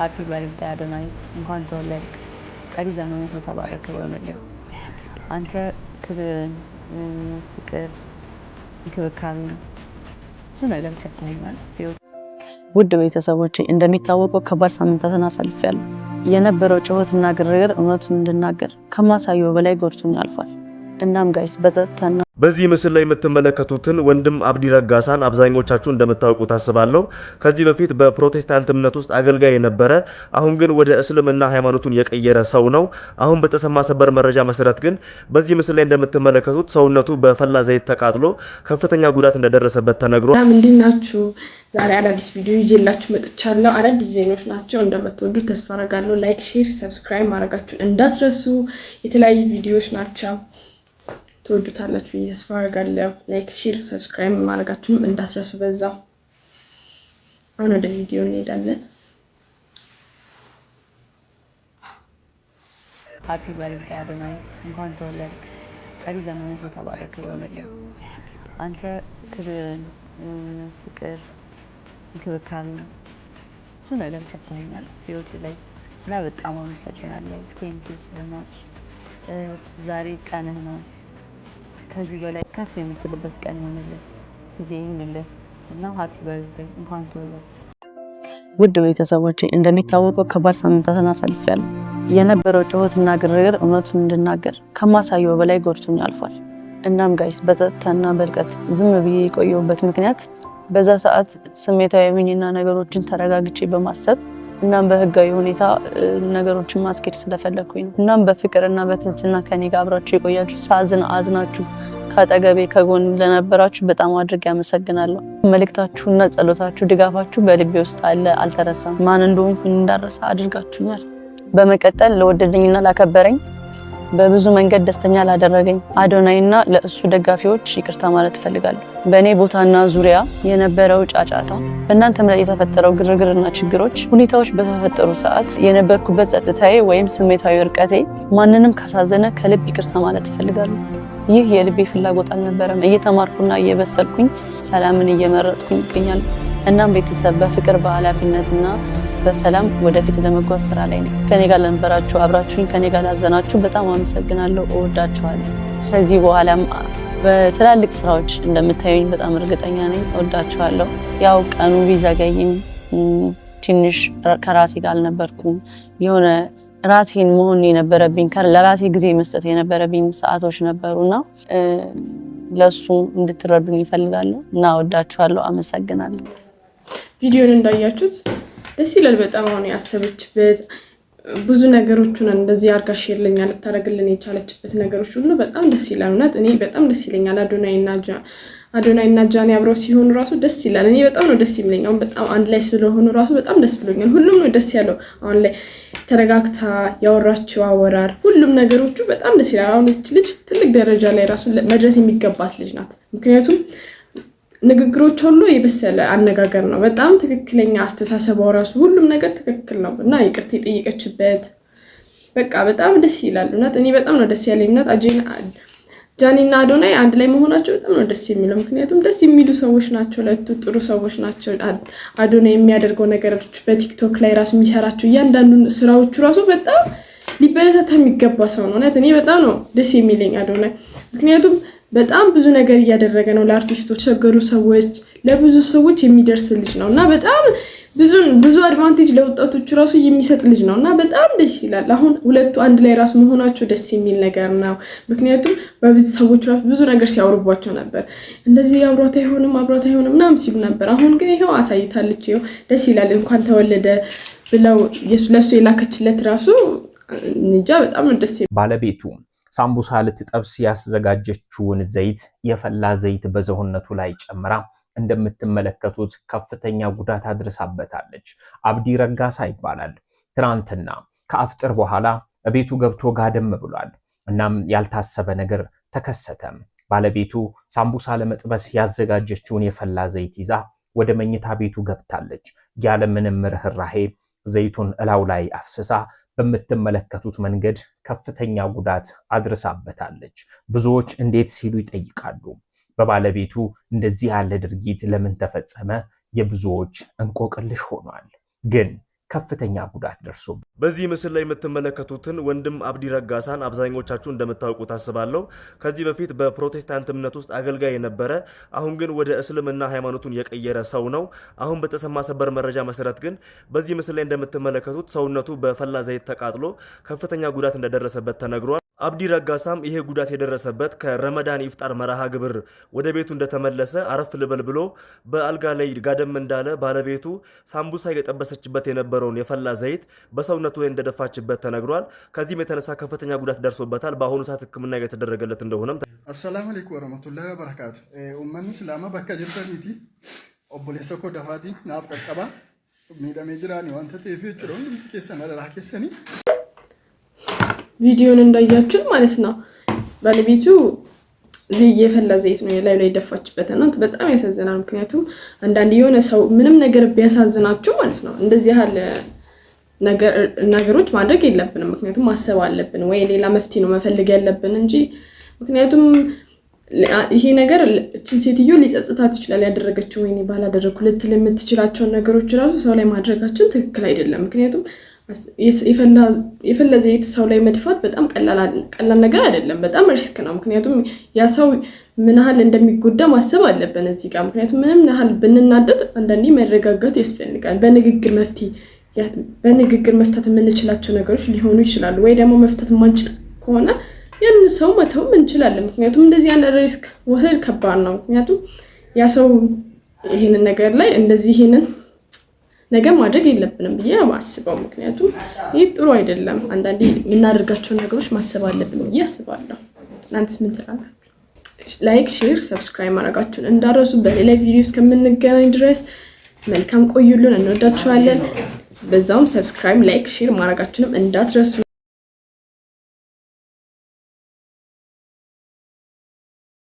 ሃፒ በርዝዴይ አዶናይ፣ እንኳን ተወለድክ። ቀሪ ዘመኑ የተባረከ ይሁንልህ። አንተ ክብርን፣ ፍቅር፣ እንክብካቤ ብዙ ነገር ሰጥተኸኛል። ውድ ቤተሰቦቼ እንደሚታወቀው ከባድ ሳምንታትን አሳልፌያለሁ። የነበረው ጩኸትና ግርግር እውነቱን እንድናገር ከማሳየው በላይ ጎድቶኝ አልፏል። እናም ጋይስ በጸጥታና በዚህ ምስል ላይ የምትመለከቱትን ወንድም አብዲ ረጋሳን አብዛኞቻችሁ እንደምታውቁ ታስባለሁ። ከዚህ በፊት በፕሮቴስታንት እምነት ውስጥ አገልጋይ የነበረ አሁን ግን ወደ እስልምና ሃይማኖቱን የቀየረ ሰው ነው። አሁን በተሰማ ሰበር መረጃ መሰረት ግን በዚህ ምስል ላይ እንደምትመለከቱት ሰውነቱ በፈላ ዘይት ተቃጥሎ ከፍተኛ ጉዳት እንደደረሰበት ተነግሯል። እንዴት ናችሁ? ዛሬ አዳዲስ ቪዲዮ ይዤላችሁ መጥቻለሁ። አዳዲስ ዜናዎች ናቸው። እንደምትወዱት ተስፋ አደርጋለሁ። ላይክ፣ ሼር፣ ሰብስክራይብ ማድረጋችሁን እንዳትረሱ። የተለያዩ ቪዲዮዎች ናቸው። ትወዱታላችሁ ብዬ ተስፋ አደርጋለሁ። ላይክ፣ ሼር፣ ሰብስክራይብ ማድረጋችሁን እንዳትረሱ። በዛው አሁን ወደ ቪዲዮ እንሄዳለን። ሃፒ በርዝዴይ አዶናይ፣ እንኳን ተወለድክ። ቀሪ ዘመኑ የተባረከ ይሁንልህ። አንተ ክብርን፣ ፍቅር፣ እንክብካቤ ብዙ ነገር ሰጥተኸኛል ህይወቴ ላይ እና በጣም አመሰግናለሁ። ቴንኪው ሶ ማች። ዛሬ ቀንህ ነው። ከዚህ በላይ ከፍ የምትልበት ቀን ይሁንልህ፣ ጊዜ ይሁንልህ እና ሃፒ በርዝዴይ፣ እንኳን ተወለድክ። ውድ ቤተሰቦቼ እንደሚታወቀው ከባድ ሳምንታትን አሳልፌያለሁ። የነበረው ጩኸትና ግርግር እውነቱን እንድናገር ከማሳየው በላይ ጎድቶኝ አልፏል። እናም ጋይስ በጸጥታና በርቀት ዝም ብዬ የቆየሁበት ምክንያት በዛ ሰዓት ስሜታዊ ሆኜና ነገሮችን ተረጋግጬ በማሰብ እናም በህጋዊ ሁኔታ ነገሮችን ማስኬድ ስለፈለኩኝ ነው። እናም በፍቅርና በትህትና ከኔ ጋር አብራችሁ የቆያችሁ ሳዝን አዝናችሁ ከአጠገቤ ከጎን ለነበራችሁ በጣም አድርጌ አመሰግናለሁ። መልእክታችሁና ጸሎታችሁ፣ ድጋፋችሁ በልቤ ውስጥ አለ፣ አልተረሳም። ማን እንደሆንኩኝ እንዳረሳ አድርጋችሁኛል። በመቀጠል ለወደደኝና ላከበረኝ በብዙ መንገድ ደስተኛ ላደረገኝ አዶናይና ለእሱ ደጋፊዎች ይቅርታ ማለት እፈልጋለሁ። በእኔ ቦታና ዙሪያ የነበረው ጫጫታ፣ በእናንተም ላይ የተፈጠረው ግርግርና ችግሮች፣ ሁኔታዎች በተፈጠሩ ሰዓት የነበርኩበት ጸጥታዬ ወይም ስሜታዊ እርቀቴ ማንንም ካሳዘነ ከልብ ይቅርታ ማለት እፈልጋለሁ። ይህ የልቤ ፍላጎት አልነበረም። እየተማርኩና እየበሰልኩኝ ሰላምን እየመረጥኩኝ ይገኛል። እናም ቤተሰብ በፍቅር በኃላፊነትና በሰላም ወደፊት ለመጓዝ ስራ ላይ ነኝ። ከኔ ጋር ለነበራችሁ አብራችሁኝ ከኔ ጋር ላዘናችሁ በጣም አመሰግናለሁ። እወዳችኋለሁ። ከዚህ በኋላም በትላልቅ ስራዎች እንደምታዩኝ በጣም እርግጠኛ ነኝ። እወዳችኋለሁ። ያው ቀኑ ቢዘገይም ትንሽ ከራሴ ጋር አልነበርኩም። የሆነ ራሴን መሆን የነበረብኝ ለራሴ ጊዜ መስጠት የነበረብኝ ሰዓቶች ነበሩና ለሱ እንድትረዱኝ ይፈልጋለሁ እና እወዳችኋለሁ። አመሰግናለሁ። ቪዲዮን እንዳያችሁት ደስ ይላል በጣም። አሁን ያሰበችበት ብዙ ነገሮችን እንደዚህ አርጋ ሼር ለኛ ልታረግልን የቻለችበት ነገሮች ሁሉ በጣም ደስ ይላል። እናት እኔ በጣም ደስ ይለኛል። አዶናይና ጃኒ አብረው ሲሆኑ ራሱ ደስ ይላል። እኔ በጣም ነው ደስ የሚለኝ። አሁን በጣም አንድ ላይ ስለሆኑ ራሱ በጣም ደስ ብሎኛል። ሁሉም ነው ደስ ያለው። አሁን ላይ ተረጋግታ ያወራችው አወራር ሁሉም ነገሮቹ በጣም ደስ ይላል። አሁን እቺ ልጅ ትልቅ ደረጃ ላይ ራሱ መድረስ የሚገባት ልጅ ናት። ምክንያቱም ንግግሮች ሁሉ የበሰለ አነጋገር ነው። በጣም ትክክለኛ አስተሳሰባው ራሱ ሁሉም ነገር ትክክል ነው እና ይቅርታ የጠየቀችበት በቃ በጣም ደስ ይላል። እናት እኔ በጣም ነው ደስ ያለኝ። እናት ጃኒና አዶናይ አንድ ላይ መሆናቸው በጣም ነው ደስ የሚለው። ምክንያቱም ደስ የሚሉ ሰዎች ናቸው፣ ለቱ ጥሩ ሰዎች ናቸው። አዶናይ የሚያደርገው ነገሮች በቲክቶክ ላይ ራሱ የሚሰራቸው እያንዳንዱ ስራዎቹ ራሱ በጣም ሊበረታታ የሚገባ ሰው ነው። እናት እኔ በጣም ነው ደስ የሚለኝ አዶናይ ምክንያቱም በጣም ብዙ ነገር እያደረገ ነው። ለአርቲስቶች ቸገሩ ሰዎች ለብዙ ሰዎች የሚደርስ ልጅ ነው እና በጣም ብዙ አድቫንቴጅ ለወጣቶቹ ራሱ የሚሰጥ ልጅ ነው እና በጣም ደስ ይላል። አሁን ሁለቱ አንድ ላይ ራሱ መሆናቸው ደስ የሚል ነገር ነው። ምክንያቱም በብዙ ሰዎች ራሱ ብዙ ነገር ሲያወሩባቸው ነበር። እንደዚህ አብሯት አይሆንም ምናምን ሲሉ ነበር። አሁን ግን ይሄው አሳይታለች። ይሄው ደስ ይላል። እንኳን ተወለደ ብለው ለሱ የላከችለት ራሱ እንጃ በጣም ደስ ይላል። ባለቤቱ ሳምቡሳ ልትጠብስ ያዘጋጀችውን ዘይት የፈላ ዘይት በዘሆነቱ ላይ ጨምራ እንደምትመለከቱት ከፍተኛ ጉዳት አድርሳበታለች። አብዲ ረጋሳ ይባላል። ትናንትና ከአፍጥር በኋላ ቤቱ ገብቶ ጋደም ብሏል። እናም ያልታሰበ ነገር ተከሰተ። ባለቤቱ ሳምቡሳ ለመጥበስ ያዘጋጀችውን የፈላ ዘይት ይዛ ወደ መኝታ ቤቱ ገብታለች። ያለ ምንም ርህራሄ ዘይቱን እላው ላይ አፍስሳ በምትመለከቱት መንገድ ከፍተኛ ጉዳት አድርሳበታለች። ብዙዎች እንዴት ሲሉ ይጠይቃሉ። በባለቤቱ እንደዚህ ያለ ድርጊት ለምን ተፈጸመ? የብዙዎች እንቆቅልሽ ሆኗል። ግን ከፍተኛ ጉዳት ደርሶበት በዚህ ምስል ላይ የምትመለከቱትን ወንድም አብዲ ረጋሳን አብዛኞቻችሁ እንደምታውቁት አስባለሁ። ከዚህ በፊት በፕሮቴስታንት እምነት ውስጥ አገልጋይ የነበረ አሁን ግን ወደ እስልምና ሃይማኖቱን የቀየረ ሰው ነው። አሁን በተሰማ ሰበር መረጃ መሰረት ግን በዚህ ምስል ላይ እንደምትመለከቱት ሰውነቱ በፈላ ዘይት ተቃጥሎ ከፍተኛ ጉዳት እንደደረሰበት ተነግሯል። አብዲ ረጋሳም ይሄ ጉዳት የደረሰበት ከረመዳን ኢፍጣር መርሃ ግብር ወደ ቤቱ እንደተመለሰ አረፍ ልበል ብሎ በአልጋ ላይ ጋደም እንዳለ ባለቤቱ ሳምቡሳ የጠበሰችበት የነበረውን የፈላ ዘይት በሰውነቱ ላይ እንደደፋችበት ተነግሯል። ከዚህም የተነሳ ከፍተኛ ጉዳት ደርሶበታል። በአሁኑ ሰዓት ሕክምና እየተደረገለት እንደሆነም አሰላሙ አለይኩም ወራህመቱላሂ ወበረካቱ ኡመን እስላማ በከ ጅርተኒቲ ኦቦሌሰ ኮ ደፋቲ ናፍ ቀቀባ ሚዳሜ ጅራኒ ዋንተ ቴፊ ጭሮ ከሰና ለራከሰኒ ቪዲዮን እንዳያችሁት ማለት ነው ባለቤቱ የፈላ ዘይት ነው ላይ ደፋችበትና በጣም ያሳዝናል። ምክንያቱም አንዳንድ የሆነ ሰው ምንም ነገር ቢያሳዝናችሁ ማለት ነው እንደዚህ ያለ ነገሮች ማድረግ የለብንም። ምክንያቱም ማሰብ አለብን ወይ ሌላ መፍትሄ ነው መፈልግ ያለብን እንጂ ምክንያቱም ይሄ ነገር እቺን ሴትዮ ሊጸጽታት ይችላል ያደረገችው ወይኔ ባላደረኩ ልትል የምትችላቸው ነገሮች ራሱ ሰው ላይ ማድረጋችን ትክክል አይደለም። ምክንያቱም የፈላ ዘይት ሰው ላይ መድፋት በጣም ቀላል ነገር አይደለም፣ በጣም ሪስክ ነው። ምክንያቱም ያ ሰው ምን ያህል እንደሚጎዳ ማሰብ አለብን እዚህ ጋር። ምክንያቱም ምንም ያህል ብንናደድ አንዳንዴ መረጋጋት ያስፈልጋል። በንግግር መፍታት የምንችላቸው ነገሮች ሊሆኑ ይችላሉ፣ ወይ ደግሞ መፍታት ማንችል ከሆነ ያን ሰው መተውም እንችላለን። ምክንያቱም እንደዚህ ያለ ሪስክ ወሰድ ከባድ ነው። ምክንያቱም ያ ሰው ይሄንን ነገር ላይ እንደዚህ ይሄንን ነገር ማድረግ የለብንም ብዬ አስባለሁ። ምክንያቱም ይሄ ጥሩ አይደለም። አንዳንዴ የምናደርጋቸው ነገሮች ማሰብ አለብን ብዬ አስባለሁ። እናንተስ ምን ትላላችሁ? ላይክ፣ ሼር፣ ሰብስክራይብ ማድረጋችሁን እንዳትረሱ። በሌላ ቪዲዮ እስከምንገናኝ ድረስ መልካም ቆዩልን። እንወዳችኋለን። በዛውም ሰብስክራይብ፣ ላይክ፣ ሼር ማድረጋችሁንም እንዳትረሱ።